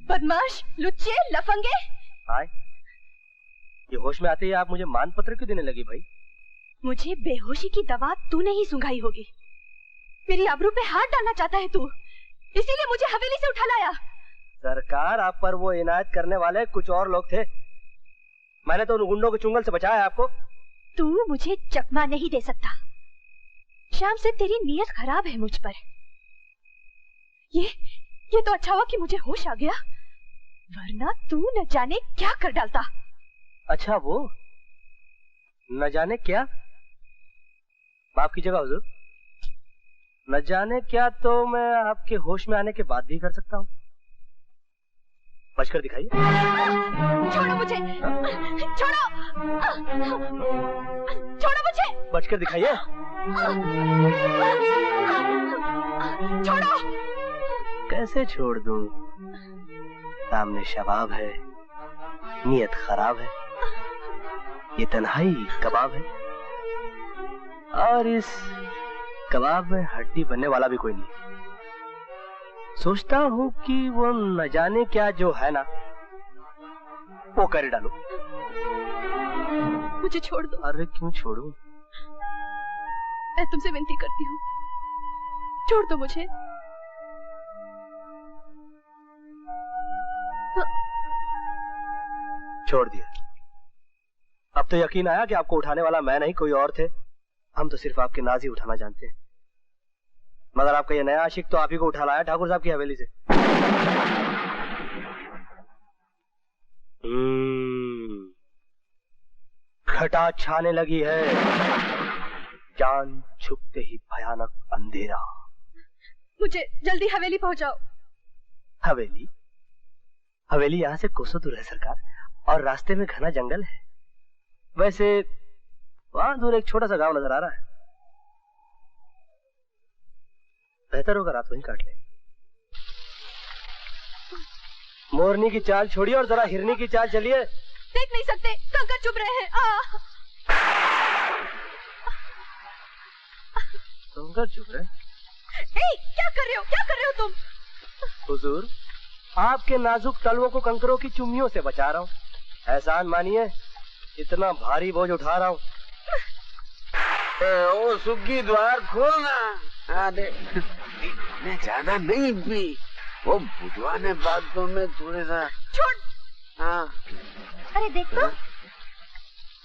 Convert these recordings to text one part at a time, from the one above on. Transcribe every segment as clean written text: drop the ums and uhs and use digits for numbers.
बदमाश, लुच्चे, लफंगे। हाय, ये होश में आते ही आप मुझे मान पत्र क्यों देने लगी भाई? मुझे बेहोशी की दवा तूने ही सुंघाई होगी। मेरी आबरू पे हाथ डालना चाहता है तू, इसीलिए मुझे हवेली से उठा लाया। सरकार, आप पर वो इनायत करने वाले कुछ और लोग थे। मैंने तो उन गुंडों के चुंगल से बचाया आपको। तू मुझे चकमा नहीं दे सकता। शाम से तेरी नीयत खराब है मुझ पर। ये तो अच्छा हुआ कि मुझे होश आ गया, वरना तू न जाने क्या कर डालता। अच्छा, वो न जाने क्या? माफ कीजिएगा हुजूर, न जाने क्या तो मैं आपके होश में आने के बाद भी कर सकता हूँ। बचकर दिखाइए। छोड़ो मुझे, छोड़ो, छोड़ो मुझे। बचकर दिखाइए। छोड़ो। कैसे छोड़ दूं? सामने शबाब है, नीयत खराब है, ये तन्हाई कबाब है, और इस कबाब में हड्डी बनने वाला भी कोई नहीं। सोचता हूँ कि वो न जाने क्या जो है ना, वो कर डालो। मुझे छोड़ दो। अरे क्यों छोड़ूं? मैं तुमसे विनती करती हूँ, छोड़ दो मुझे। छोड़ दिया। अब तो यकीन आया कि आपको उठाने वाला मैं नहीं कोई और थे। हम तो सिर्फ आपके नाज ही उठाना जानते हैं, मगर आपका ये नया आशिक तो आप ही को उठा लाया ठाकुर साहब की हवेली से। घटा छाने लगी है, जान छुपते ही भयानक अंधेरा। मुझे जल्दी हवेली पहुंचाओ। हवेली? हवेली यहाँ से कोसों दूर है सरकार, और रास्ते में घना जंगल है। वैसे वहां दूर एक छोटा सा गांव नजर आ रहा है। बेहतर होगा रात वहीं काट ले। मोरनी की चाल छोड़िए और जरा हिरनी की चाल चलिए। देख नहीं सकते, कंकर चुभ रहे हैं। कंकर चुभ रहे? क्या कर रहे हो, क्या कर रहे हो तुम? हुजूर, आपके नाजुक तलवों को कंकरों की चुम्मियों से बचा रहा हूँ। एहसान मानिए, इतना भारी बोझ उठा रहा हूँ। ओ सुग्गी, द्वार खोलना। मैं ज्यादा नहीं पी, वो बुढ़वा ने बातों में थोड़े सा। छोड़। हाँ। अरे देखो,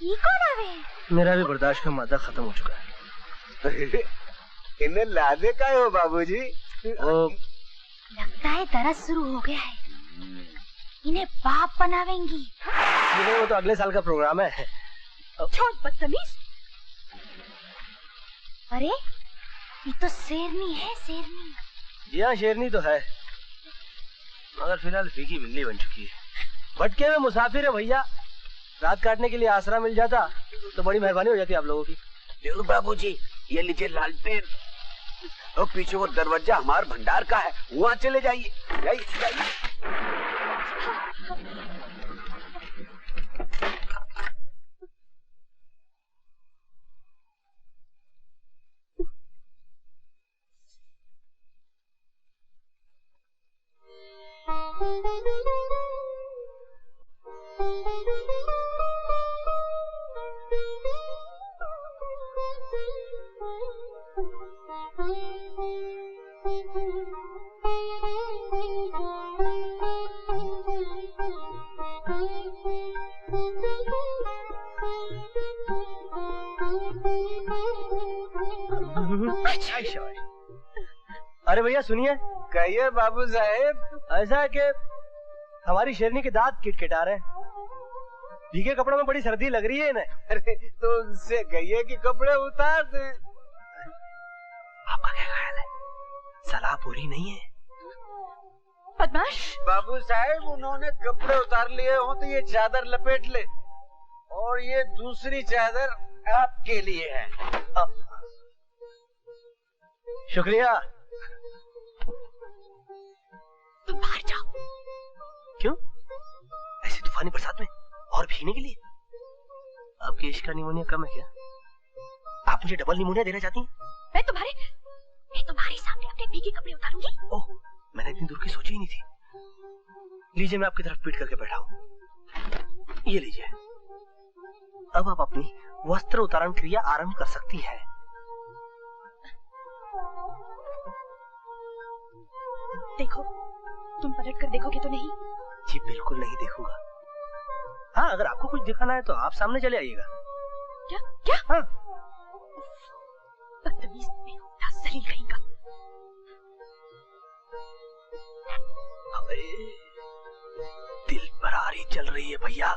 ये कौन आवे? मेरा भी बर्दाश्त का मादा खत्म हो चुका है। इन्हें लादे का हो बाबूजी? लगता है दरस शुरू हो गया है, इन्हें बाप बनावेंगी। वो तो अगले साल का प्रोग्राम है। छोड़ बदतमीज। अरे ये तो शेरनी है, शेरनी। जी हाँ, शेरनी तो है, मगर फिलहाल फीकी बिल्ली बन चुकी है। भटके में मुसाफिर है भैया, रात काटने के लिए आसरा मिल जाता तो बड़ी मेहरबानी हो जाती आप लोगों की। देखो बाबूजी, ये लीजिए लालटेन, और पीछे वो दरवाजा हमारे भंडार का है, वहाँ चले जाइए। जाइए जाइए। अरे भैया सुनिए। कहिए बाबू साहेब। ऐसा है कि हमारी शेरनी के दांत किटकिटा रहे हैं, भीगे कपड़ों में बड़ी सर्दी लग रही है इन्हें। अरे तो उनसे कहिए कि कपड़े उतार दे। आपका क्या ख्याल है, सलाह पूरी नहीं है? बदमाश। बाबू साहेब, उन्होंने कपड़े उतार लिए हो तो ये चादर लपेट ले, और ये दूसरी चादर आपके लिए है। शुक्रिया। तुम बाहर जाओ। क्यों? ऐसी तूफानी बरसात में और भीगने के लिए? आपके इश्क का निमोनिया कम है क्या? आप मुझे डबल निमोनिया देना चाहती हैं? मैं तुम्हारे सामने अपने भीगे कपड़े उतारूंगी? ओह, मैंने इतनी दूर की सोची ही नहीं थी। लीजिए, मैं आपकी तरफ पीट करके बैठा हूँ। ये लीजिए। अब आप अपनी वस्त्र उतारण क्रिया आरंभ कर सकती हैं। देखो, तुम पलट कर देखोगे तो नहीं? जी बिल्कुल नहीं देखूंगा। हाँ, अगर आपको कुछ दिखाना है तो आप सामने चले आइएगा। क्या? क्या? हाँ। बदतमीज, बेहुदा, जलील कहीं का। दिल पर आरी चल रही है भैया।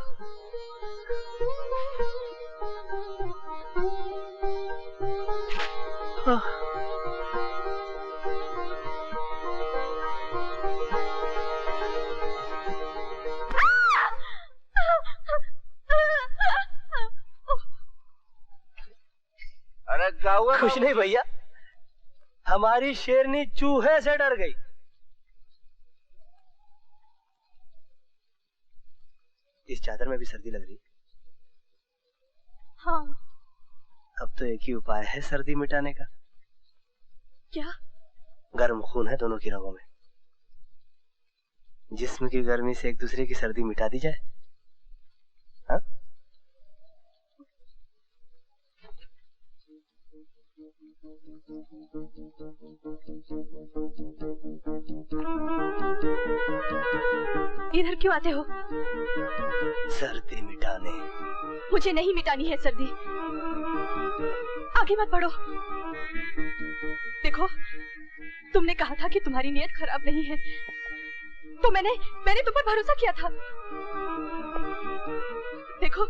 अरे क्या हुआ? कुछ नहीं भैया, हमारी शेरनी चूहे से डर गई। इस चादर में भी सर्दी लग रही। हाँ। अब तो एक ही उपाय है सर्दी मिटाने का। क्या? गर्म खून है दोनों की रगों में। जिस्म की गर्मी से एक दूसरे की सर्दी मिटा दी जाए। हाँ? इधर क्यों आते हो? सर्दी मिटाने। मुझे नहीं मिटानी है सर्दी। आगे मत बढ़ो। देखो, तुमने कहा था कि तुम्हारी नीयत खराब नहीं है, तो मैंने तुम पर भरोसा किया था। देखो,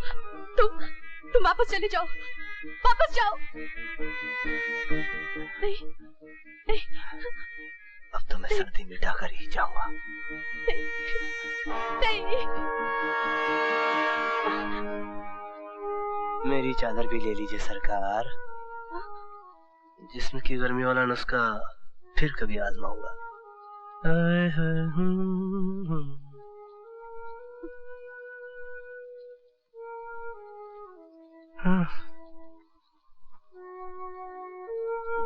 तुम वापस चले जाओ, वापस जाओ। नहीं, नहीं। अब तो मैं सर्दी मिटा कर ही जाऊंगा। नहीं। मेरी चादर भी ले लीजिए सरकार। जिस्म की गर्मी वाला नुस्खा फिर कभी आजमाऊंगा।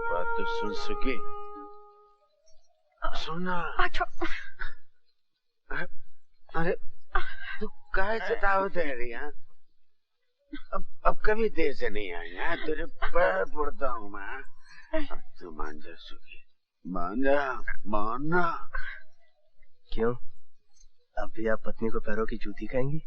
बात तो सुन सके। सुना। अरे तू काहे सतावत है रिया? अब कभी देर से नहीं आया। तेरे पैर पड़ता हूँ मैं। अब तू मान जा सुखी, मानना। क्यों? अब भी आप पत्नी को पैरों की जूती कहेंगी?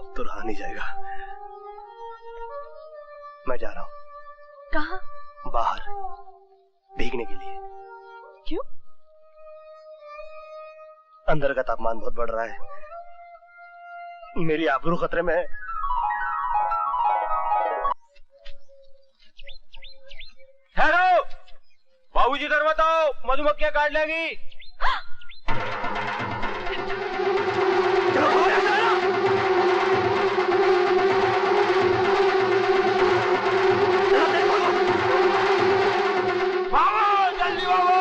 अब तो रहा नहीं जाएगा। मैं जा रहा हूँ। कहाँ? बाहर भीगने के लिए। क्यों? अंदर का तापमान बहुत बढ़ रहा है। मेरी आबरू खतरे में है। ठहरो, बाबूजी इधर मत आओ, मधुमक्खियां काट लेंगी। भागो, जल्दी भागो।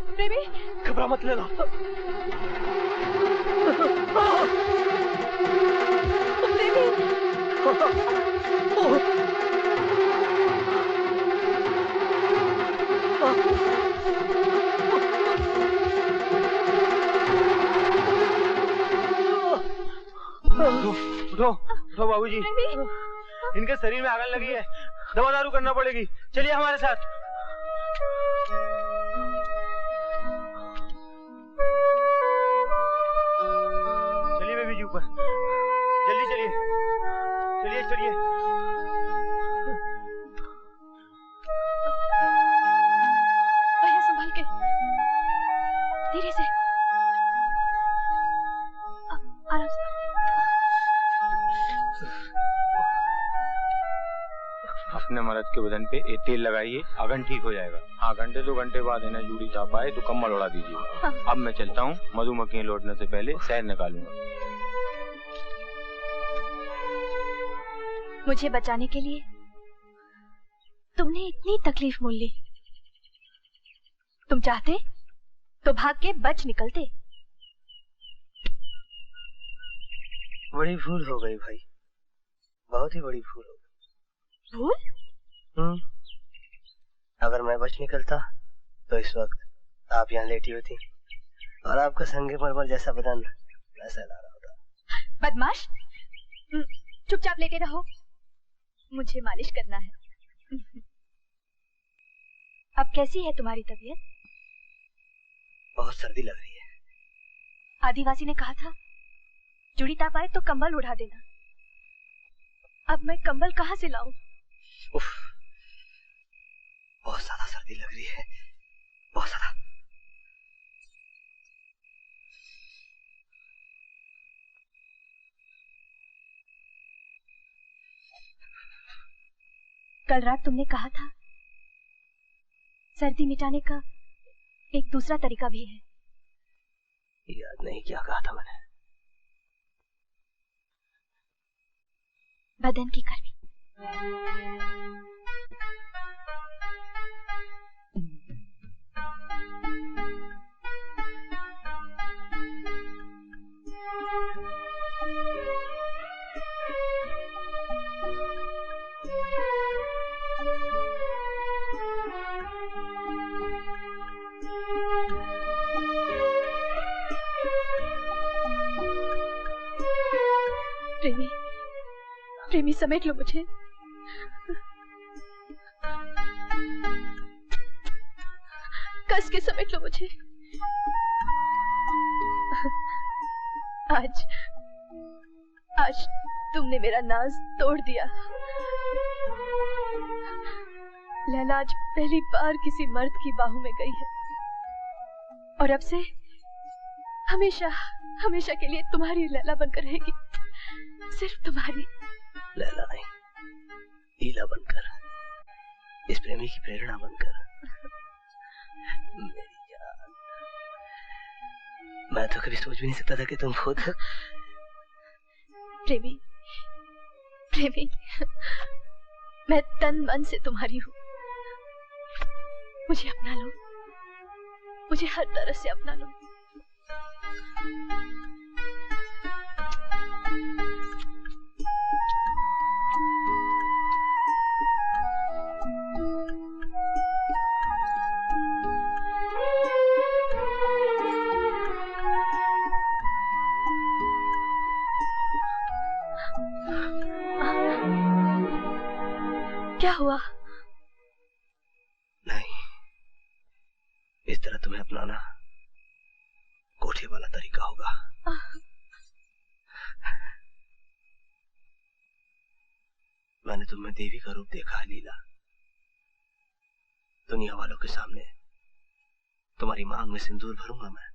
प्रेमी, घबरा मत लेना। उठो, तो बाबूजी, प्रेमी, इनके शरीर में आग लगी है, दवा दारू करना पड़ेगी। चलिए हमारे साथ। चलिए बेबी जी ऊपर, जल्दी चलिए, चलिए चलिए। भैया संभाल के, धीरे से, आराम से। अपने मर्द के बदन पे एक तेल लगाइए, अगन ठीक हो जाएगा। हाँ, घंटे 2 घंटे बाद इन्हें जूड़ी ताप आए तो कम्बल उड़ा दीजिए। हाँ। अब मैं चलता हूँ, मधुमक्खियाँ लौटने से पहले शहद निकालूंगा। मुझे बचाने के लिए तुमने इतनी तकलीफ मोल ली। तुम चाहते तो भाग के बच निकलते। बड़ी भूल हो गई भाई, बहुत ही बड़ी भूल हो गई। भूल? अगर मैं बच निकलता तो इस वक्त आप यहाँ लेटी होती और आपका संगे मरमर जैसा बदन वैसा ला रहा होता। बदमाश, चुपचाप लेटे रहो, मुझे मालिश करना है। अब कैसी है तुम्हारी तबीयत? बहुत सर्दी लग रही है। आदिवासी ने कहा था जुड़ी ताप आए तो कंबल उड़ा देना। अब मैं कंबल कहाँ से लाऊं? उफ, बहुत ज्यादा सर्दी लग रही है, बहुत ज्यादा। कल रात तुमने कहा था सर्दी मिटाने का एक दूसरा तरीका भी है। याद नहीं क्या कहा था मैंने। बदन की गर्मी। प्रेमी, प्रेमी समेट लो मुझे। कस के समेट लो मुझे। आज आज तुमने मेरा नाज तोड़ दिया। लैला आज पहली बार किसी मर्द की बाहों में गई है और अब से हमेशा हमेशा के लिए तुम्हारी लैला बनकर रहेगी। सिर्फ तुम्हारी। लैला नहीं, लीला बनकर, इस प्रेमी की प्रेरणा बनकर। मेरी जान, मैं तो कभी सोच भी नहीं सकता था कि तुम खुद। प्रेमी, प्रेमी, मैं तन मन से तुम्हारी हूँ। मुझे अपना लो, मुझे हर तरह से अपना लो। क्या हुआ? नहीं, इस तरह तुम्हें अपनाना कोठे वाला तरीका होगा। मैंने तुम्हें देवी का रूप देखा है लीला। दुनिया वालों के सामने तुम्हारी मांग में सिंदूर भरूंगा मैं,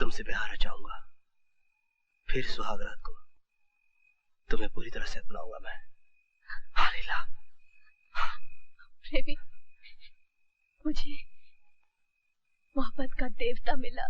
तुमसे प्यार रचाऊंगा, फिर सुहाग रात को तुम्हें पूरी तरह से अपनाऊंगा मैं। हाँ लीला। प्रेमी, मुझे मोहब्बत का देवता मिला।